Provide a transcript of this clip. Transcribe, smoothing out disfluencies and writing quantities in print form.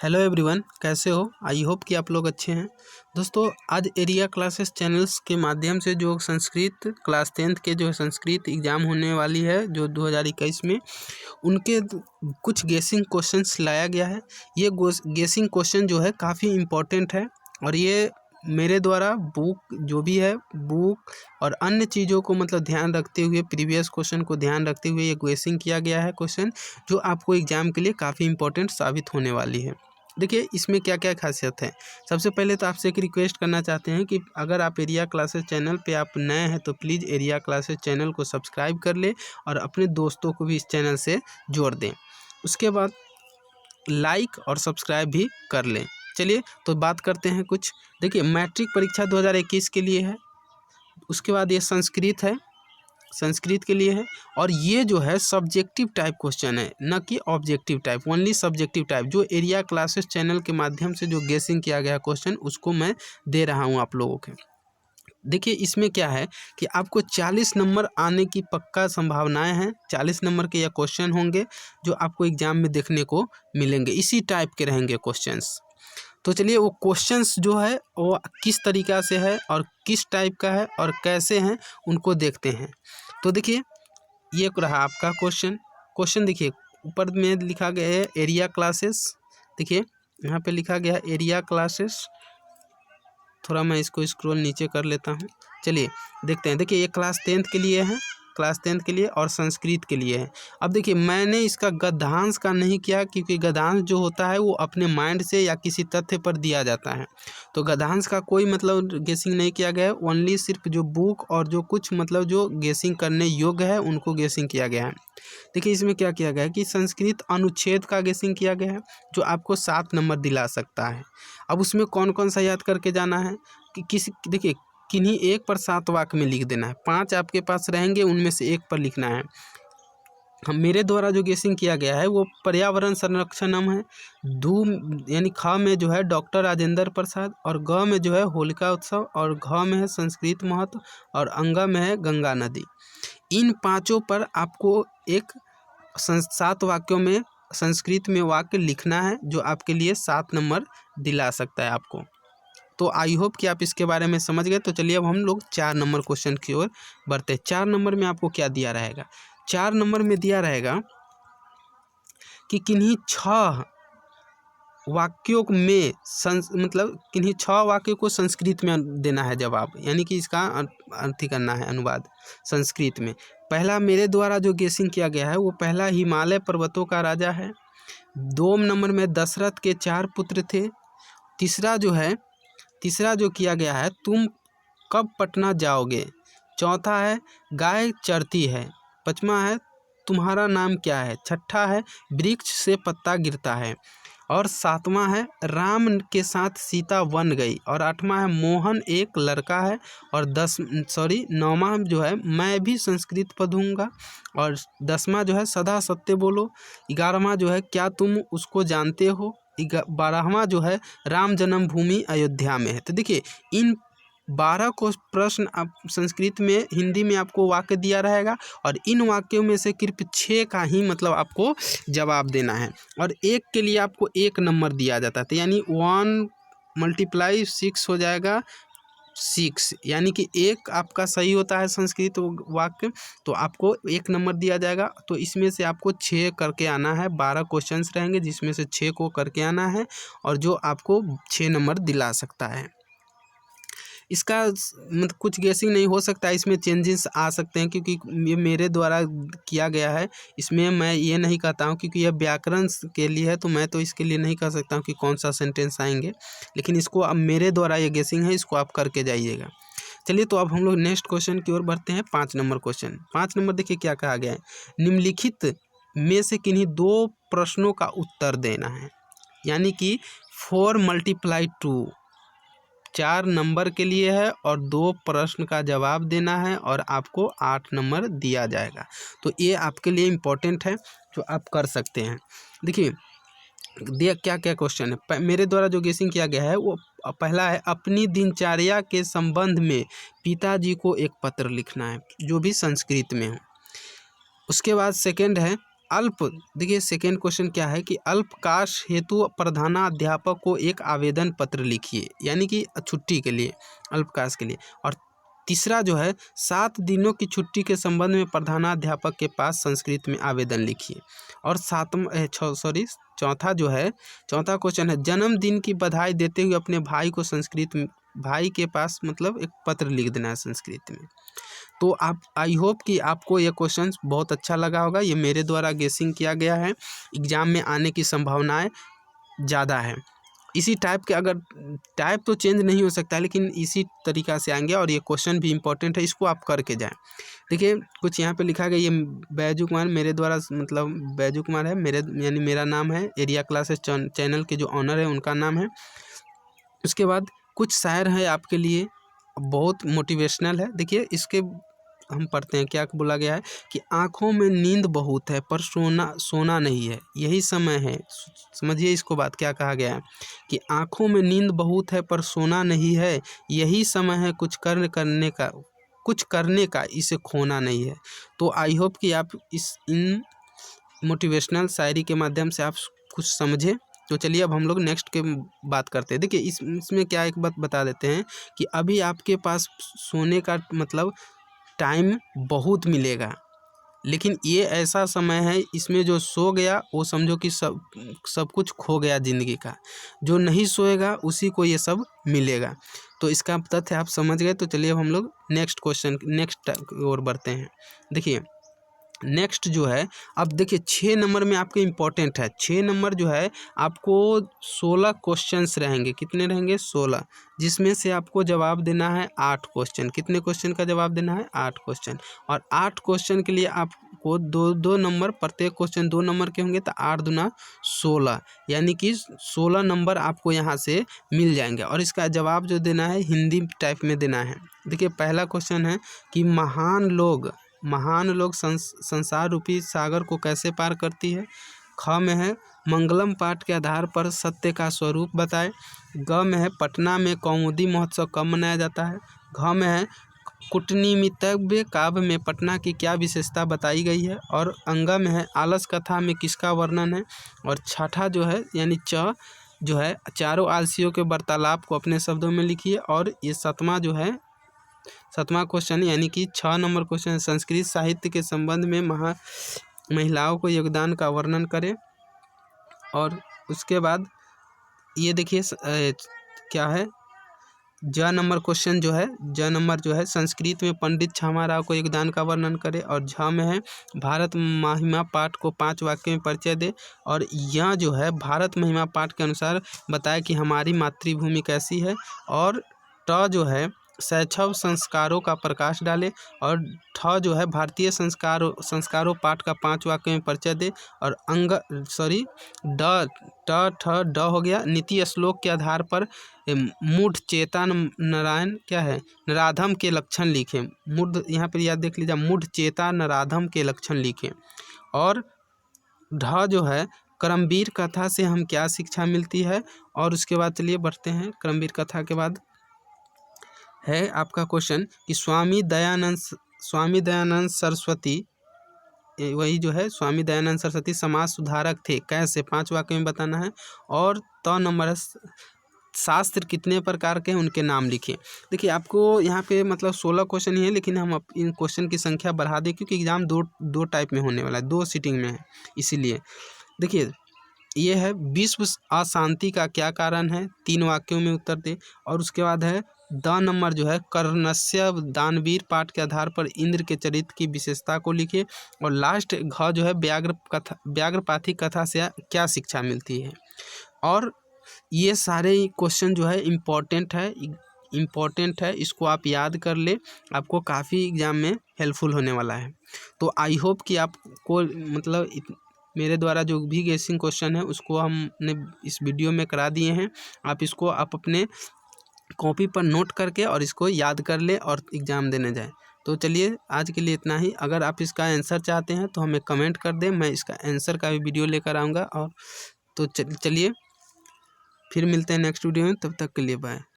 Hello everyone, कैसे हो? I hope कि आप लोग अच्छे हैं। दोस्तों, आज एरिया क्लासेस चैनल्स के माध्यम से जो संस्कृत क्लास 10th के जो संस्कृत एग्ज़ाम होने वाली है जो 2021 में, उनके कुछ गेसिंग क्वेश्चंस लाया गया है। ये गेसिंग क्वेश्चन जो है काफ़ी इम्पोर्टेंट है और ये मेरे द्वारा बुक और अन्य चीज़ों को मतलब ध्यान रखते हुए, प्रीवियस क्वेश्चन को ध्यान रखते हुए ये गेसिंग किया गया है क्वेश्चन, जो आपको एग्ज़ाम के लिए काफ़ी इम्पोर्टेंट साबित होने वाली है। देखिए, इसमें क्या क्या खासियत है। सबसे पहले तो आपसे एक रिक्वेस्ट करना चाहते हैं कि अगर आप एरिया क्लासेस चैनल पे आप नए हैं तो प्लीज़ एरिया क्लासेस चैनल को सब्सक्राइब कर लें और अपने दोस्तों को भी इस चैनल से जोड़ दें। उसके बाद लाइक और सब्सक्राइब भी कर लें। चलिए तो बात करते हैं कुछ। देखिए, मैट्रिक परीक्षा 2021 के लिए है। उसके बाद ये संस्कृत है, संस्कृत के लिए है। और ये जो है सब्जेक्टिव टाइप क्वेश्चन है, न कि objective type, only subjective type. जो एरिया क्लासेस चैनल के माध्यम से जो गेसिंग किया गया क्वेश्चन, उसको मैं दे रहा हूँ आप लोगों के। देखिए, इसमें क्या है कि आपको 40 नंबर आने की पक्का संभावनाएं हैं। 40 नंबर के ये क्वेश्चन होंगे जो आपको एग्जाम में देखने को मिलेंगे। इसी टाइप के रहेंगे क्वेश्चंस। तो चलिए, वो क्वेश्चंस जो है वो किस तरीक़ा से है और किस टाइप का है और कैसे हैं, उनको देखते हैं। तो देखिए, ये रहा आपका क्वेश्चन देखिए, ऊपर में लिखा गया है एरिया क्लासेस। देखिए, यहाँ पे लिखा गया है एरिया क्लासेस। थोड़ा मैं इसको स्क्रॉल नीचे कर लेता हूँ। चलिए देखते हैं। देखिए, ये क्लास 10th के लिए है, क्लास 10th के लिए और संस्कृत के लिए है। अब देखिए, मैंने इसका गद्यांश का नहीं किया, क्योंकि गद्यांश जो होता है वो अपने माइंड से या किसी तथ्य पर दिया जाता है। तो गद्यांश का कोई मतलब गेसिंग नहीं किया गया है। ओनली सिर्फ जो बुक और जो कुछ मतलब जो गेसिंग करने योग्य है उनको गेसिंग किया गया है। देखिए, इसमें क्या किया गया है कि संस्कृत अनुच्छेद का गेसिंग किया गया है, जो आपको 7 नंबर दिला सकता है। अब उसमें कौन कौन सा याद करके जाना है कि देखिए, किन्हीं एक पर 7 वाक्य में लिख देना है। 5 आपके पास रहेंगे, उनमें से एक पर लिखना है। हम मेरे द्वारा जो गेसिंग किया गया है वो पर्यावरण संरक्षणम है। धू यानी ख में जो है डॉक्टर राजेंद्र प्रसाद, और ग में जो है होलिका उत्सव, और घ में है संस्कृत महत्व, और अंगा में है गंगा नदी। इन पांचों पर आपको एक 7 वाक्यों में संस्कृत में वाक्य लिखना है, जो आपके लिए 7 नंबर दिला सकता है आपको। तो आई होप कि आप इसके बारे में समझ गए। तो चलिए, अब हम लोग 4 नंबर क्वेश्चन की ओर बढ़ते हैं। 4 नंबर में आपको क्या दिया रहेगा? 4 नंबर में दिया रहेगा कि किन्हीं 6 वाक्यों में मतलब किन्हीं 6 वाक्यों को संस्कृत में देना है जवाब, यानी कि इसका अर्थ करना है, अनुवाद संस्कृत में। पहला मेरे द्वारा जो गेसिंग किया गया है वो पहला हिमालय पर्वतों का राजा है। 2 नंबर में दशरथ के 4 पुत्र थे। तीसरा जो किया गया है, तुम कब पटना जाओगे। चौथा है गाय चरती है। 5वां है तुम्हारा नाम क्या है। 6ठा है वृक्ष से पत्ता गिरता है। और 7वां है राम के साथ सीता वन गई। और 8वां है मोहन एक लड़का है। और 9वां जो है मैं भी संस्कृत पढ़ूंगा। और 10वां जो है सदा सत्य बोलो। 11वां जो है क्या तुम उसको जानते हो। 12वां जो है राम जन्मभूमि अयोध्या में है। तो देखिए, इन 12 को प्रश्न आप संस्कृत में, हिंदी में आपको वाक्य दिया रहेगा, और इन वाक्यों में से सिर्फ 6 का ही मतलब आपको जवाब देना है। और एक के लिए आपको 1 नंबर दिया जाता है। तो यानी 1 × 6 हो जाएगा 6, यानी कि 1 आपका सही होता है संस्कृत वाक्य, तो आपको 1 नंबर दिया जाएगा। तो इसमें से आपको 6 करके आना है। 12 क्वेश्चंस रहेंगे, जिसमें से 6 को करके आना है, और जो आपको 6 नंबर दिला सकता है। इसका मतलब कुछ गेसिंग नहीं हो सकता, इसमें चेंजेस आ सकते हैं, क्योंकि ये मेरे द्वारा किया गया है। इसमें मैं ये नहीं कहता हूँ, क्योंकि यह व्याकरण के लिए है, तो मैं तो इसके लिए नहीं कह सकता हूँ कि कौन सा सेंटेंस आएंगे। लेकिन इसको अब मेरे द्वारा ये गेसिंग है, इसको आप करके जाइएगा। चलिए, तो अब हम लोग नेक्स्ट क्वेश्चन की ओर बढ़ते हैं। 5 नंबर क्वेश्चन। 5 नंबर देखिए क्या कहा गया है। निम्नलिखित में से किन्हीं 2 प्रश्नों का उत्तर देना है, यानी कि 4 × 2, 4 नंबर के लिए है और 2 प्रश्न का जवाब देना है, और आपको 8 नंबर दिया जाएगा। तो ये आपके लिए इम्पोर्टेंट है, जो आप कर सकते हैं। देखिए, क्या क्या क्वेश्चन है। मेरे द्वारा जो गेसिंग किया गया है वो पहला है अपनी दिनचर्या के संबंध में पिताजी को एक पत्र लिखना है, जो भी संस्कृत में हो। उसके बाद सेकंड है अल्प, देखिए सेकेंड क्वेश्चन क्या है कि अल्पकाश हेतु प्रधानाध्यापक को एक आवेदन पत्र लिखिए, यानी कि छुट्टी के लिए, अल्पकाश के लिए। और तीसरा जो है 7 दिनों की छुट्टी के संबंध में प्रधानाध्यापक के पास संस्कृत में आवेदन लिखिए। और चौथा जो है, चौथा क्वेश्चन है जन्मदिन की बधाई देते हुए अपने भाई को संस्कृत में, भाई के पास मतलब एक पत्र लिख देना है संस्कृत में। तो आप, आई होप कि आपको ये क्वेश्चन बहुत अच्छा लगा होगा। ये मेरे द्वारा गेसिंग किया गया है, एग्ज़ाम में आने की संभावनाएं ज़्यादा है। इसी टाइप के, अगर टाइप तो चेंज नहीं हो सकता है, लेकिन इसी तरीक़ा से आएंगे। और ये क्वेश्चन भी इंपॉर्टेंट है, इसको आप करके जाएं। देखिए कुछ यहाँ पे लिखा गया, ये बैजू कुमार मेरे द्वारा, मतलब बैजू कुमार है मेरे, यानी मेरा नाम है, एरिया क्लासेस चैनल के जो ऑनर है उनका नाम है। उसके बाद कुछ शायर है आपके लिए, बहुत मोटिवेशनल है। देखिए इसके हम पढ़ते हैं, क्या बोला गया है कि आँखों में नींद बहुत है पर सोना नहीं है, यही समय है। समझिए इसको, बात क्या कहा गया है कि आँखों में नींद बहुत है पर सोना नहीं है, यही समय है कुछ करने का, इसे खोना नहीं है। तो आई होप कि आप इन मोटिवेशनल शायरी के माध्यम से आप कुछ समझे। तो चलिए अब हम लोग नेक्स्ट के बात करते हैं। देखिए इसमें क्या, एक बात बता देते हैं कि अभी आपके पास सोने का मतलब टाइम बहुत मिलेगा, लेकिन ये ऐसा समय है, इसमें जो सो गया वो समझो कि सब कुछ खो गया ज़िंदगी का। जो नहीं सोएगा उसी को ये सब मिलेगा। तो इसका तथ्य आप समझ गए। तो चलिए अब हम लोग नेक्स्ट क्वेश्चन, नेक्स्ट और बढ़ते हैं। देखिए नेक्स्ट जो है, अब देखिए 6 नंबर में आपके इम्पोर्टेंट है। 6 नंबर जो है आपको 16 क्वेश्चंस रहेंगे। कितने रहेंगे? 16, जिसमें से आपको जवाब देना है 8 क्वेश्चन। कितने क्वेश्चन का जवाब देना है? 8 क्वेश्चन। और 8 क्वेश्चन के लिए आपको 2-2 नंबर, प्रत्येक क्वेश्चन 2 नंबर के होंगे, तो 8 दूना 16, यानी कि 16 नंबर आपको यहाँ से मिल जाएंगे। और इसका जवाब जो देना है हिंदी टाइप में देना है। देखिए पहला क्वेश्चन है कि महान लोग संसार रूपी सागर को कैसे पार करती है। ख में है मंगलम पाठ के आधार पर सत्य का स्वरूप बताए। ग में है पटना में कौमुदी महोत्सव कब मनाया जाता है। घ में है कूटनीमितव्य काव्य में पटना की क्या विशेषता बताई गई है। और अंग में है आलस कथा में किसका वर्णन है। और छठा जो है यानी च जो है चारों आलसियों के वार्तालाप को अपने शब्दों में लिखिए। और ये सातवां क्वेश्चन यानी कि 6 नंबर क्वेश्चन, संस्कृत साहित्य के संबंध में महिलाओं को योगदान का वर्णन करें। और उसके बाद ये देखिए क्या है, ज नंबर क्वेश्चन जो है संस्कृत में पंडित छामा राव को योगदान का वर्णन करें। और झ में है भारत महिमा पाठ को 5 वाक्य में परिचय दे। और यह जो है भारत महिमा पाठ के अनुसार बताए कि हमारी मातृभूमि कैसी है। और ट जो है शैशव संस्कारों का प्रकाश डाले। और ठ जो है भारतीय संस्कारों पाठ का 5 वाक्य में परिचय दे। और ड हो गया नीति श्लोक के आधार पर मूढ़ चेता नारायण क्या है नराधम के लक्षण लिखें। मूढ़ यहाँ पर याद देख लीजिए, मूढ़ चेता नराधम के लक्षण लिखें। और ढ जो है करमवीर कथा से हम क्या शिक्षा मिलती है। और उसके बाद चलिए बढ़ते हैं, करमवीर कथा के बाद है आपका क्वेश्चन कि स्वामी दयानंद सरस्वती, वही जो है स्वामी दयानंद सरस्वती समाज सुधारक थे कैसे, 5 वाक्य में बताना है। और त नंबर है शास्त्र कितने प्रकार के हैं उनके नाम लिखिए। देखिए आपको यहाँ पे मतलब 16 क्वेश्चन ही है, लेकिन हम इन क्वेश्चन की संख्या बढ़ा दें क्योंकि एग्जाम दो टाइप में होने वाला है, 2 सीटिंग में है, इसीलिए। देखिए ये है विश्व अशांति का क्या कारण है, 3 वाक्यों में उत्तर दे। और उसके बाद है द नंबर जो है कर्णस्य दानवीर पाठ के आधार पर इंद्र के चरित्र की विशेषता को लिखे। और लास्ट घ जो है व्याघ्रपाथी कथा से क्या शिक्षा मिलती है। और ये सारे क्वेश्चन जो है इम्पोर्टेंट है, इसको आप याद कर ले, आपको काफ़ी एग्जाम में हेल्पफुल होने वाला है। तो आई होप कि आपको मतलब मेरे द्वारा जो भी गेसिंग क्वेश्चन है उसको हमने इस वीडियो में करा दिए हैं। आप अपने कॉपी पर नोट करके और इसको याद कर ले और एग्ज़ाम देने जाए। तो चलिए आज के लिए इतना ही। अगर आप इसका आंसर चाहते हैं तो हमें कमेंट कर दें, मैं इसका आंसर का भी वीडियो लेकर आऊँगा। और तो चलिए फिर मिलते हैं नेक्स्ट वीडियो में, तब तक के लिए बाय।